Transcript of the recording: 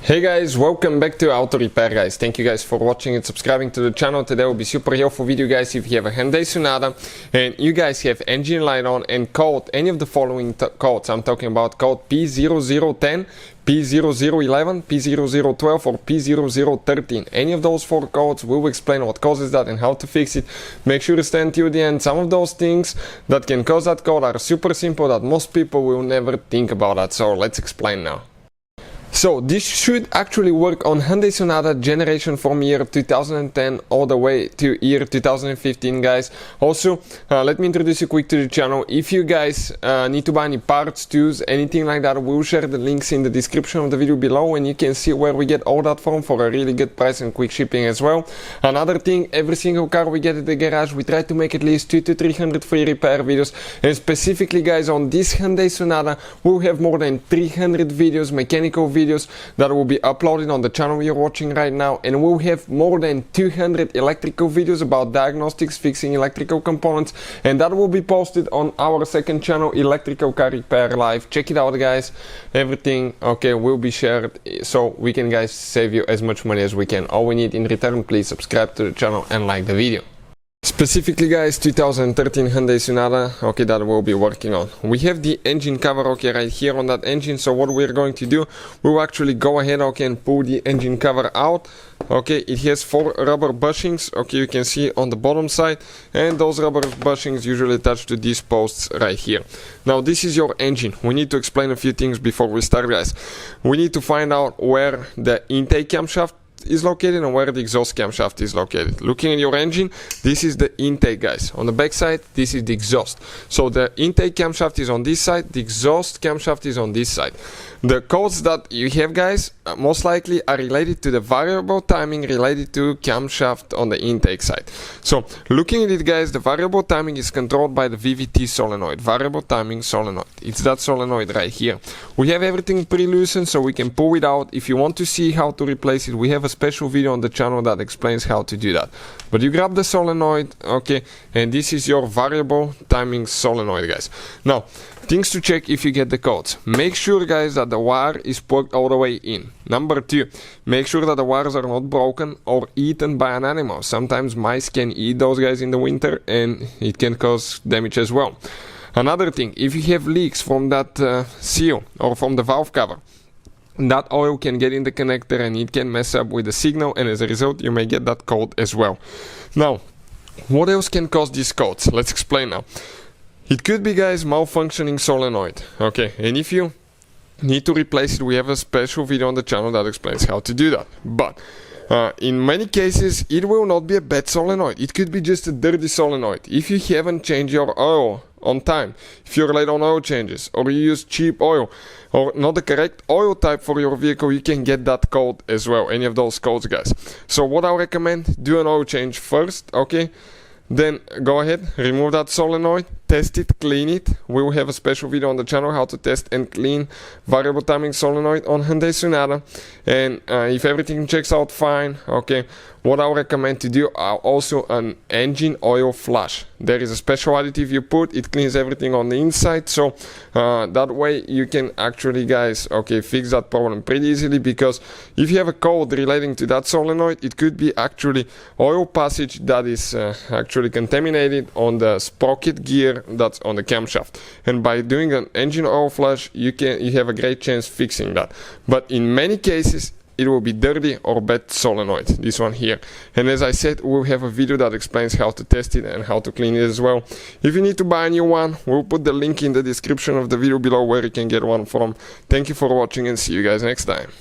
Hey guys, welcome back to Auto Repair guys. Thank you guys for watching and subscribing to the channel. Today will be super helpful video guys if you have a Hyundai Sonata and you guys have engine light on and code any of the following codes. I'm talking about code P0010, P0011, P0012 or P0013. Any of those four codes, we will explain what causes that and how to fix it. Make sure to stay until the end. Some of those things that can cause that code are super simple that most people will never think about that. So let's explain now. So this should actually work on Hyundai Sonata generation from year 2010 all the way to year 2015 guys. Also, let me introduce you quick to the channel. If you guys need to buy any parts, tools, anything like that, we'll share the links in the description of the video below and you can see where we get all that from for a really good price and quick shipping as well. Another thing, every single car we get at the garage, we try to make at least 200 to 300 free repair videos, and specifically guys on this Hyundai Sonata we'll have more than 300 videos, mechanical videos that will be uploaded on the channel you're watching right now, and we'll have more than 200 electrical videos about diagnostics, fixing electrical components, and that will be posted on our second channel, Electrical Car Repair Live. Check it out guys. Everything will be shared so we can guys save you as much money as we can. All we need in return, please subscribe to the channel and like the video. Specifically guys, 2013 Hyundai Sonata, that we'll be working on. We have the engine cover, right here on that engine. So what we're going to do, we'll actually go ahead, and pull the engine cover out. It has 4 rubber bushings, you can see on the bottom side, and those rubber bushings usually attach to these posts right here. Now this is your engine. We need to explain a few things before we start guys. We need to find out where the intake camshaft is located and where the exhaust camshaft is located. Looking at your engine, this is the intake guys. On the back side, this is the exhaust. So the intake camshaft is on this side, the exhaust camshaft is on this side. The codes that you have guys most likely are related to the variable timing related to camshaft on the intake side. So looking at it guys, the variable timing is controlled by the VVT solenoid, variable timing solenoid. It's that solenoid right here. We have everything pre-loosened so we can pull it out. If you want to see how to replace it, we have a special video on the channel that explains how to do that. But you grab the solenoid, and this is your variable timing solenoid guys. Now things to check if you get the codes. Make sure guys that the wire is plugged all the way in. Number 2, make sure that the wires are not broken or eaten by an animal. Sometimes mice can eat those guys in the winter and it can cause damage as well. Another thing, if you have leaks from that seal or from the valve cover, that oil can get in the connector and it can mess up with the signal, and as a result you may get that code as well. Now what else can cause these codes? Let's explain now. It could be guys malfunctioning solenoid, and if you need to replace it, we have a special video on the channel that explains how to do that. But in many cases it will not be a bad solenoid, it could be just a dirty solenoid. If you haven't changed your oil on time, if you're late on oil changes, or you use cheap oil or not the correct oil type for your vehicle, you can get that code as well, any of those codes guys. So what I recommend, do an oil change first, then go ahead, remove that solenoid, test it, clean it. We will have a special video on the channel how to test and clean variable timing solenoid on Hyundai Sonata. And if everything checks out fine, what I would recommend to do also an engine oil flush. There is a special additive you put, it cleans everything on the inside, so that way you can actually guys fix that problem pretty easily, because if you have a code relating to that solenoid, it could be actually oil passage that is actually contaminated on the sprocket gear that's on the camshaft, and by doing an engine oil flush you have a great chance fixing that. But in many cases it will be dirty or bad solenoid, this one here. And as I said, we'll have a video that explains how to test it and how to clean it as well. If you need to buy a new one, we'll put the link in the description of the video below where you can get one from. Thank you for watching and see you guys next time.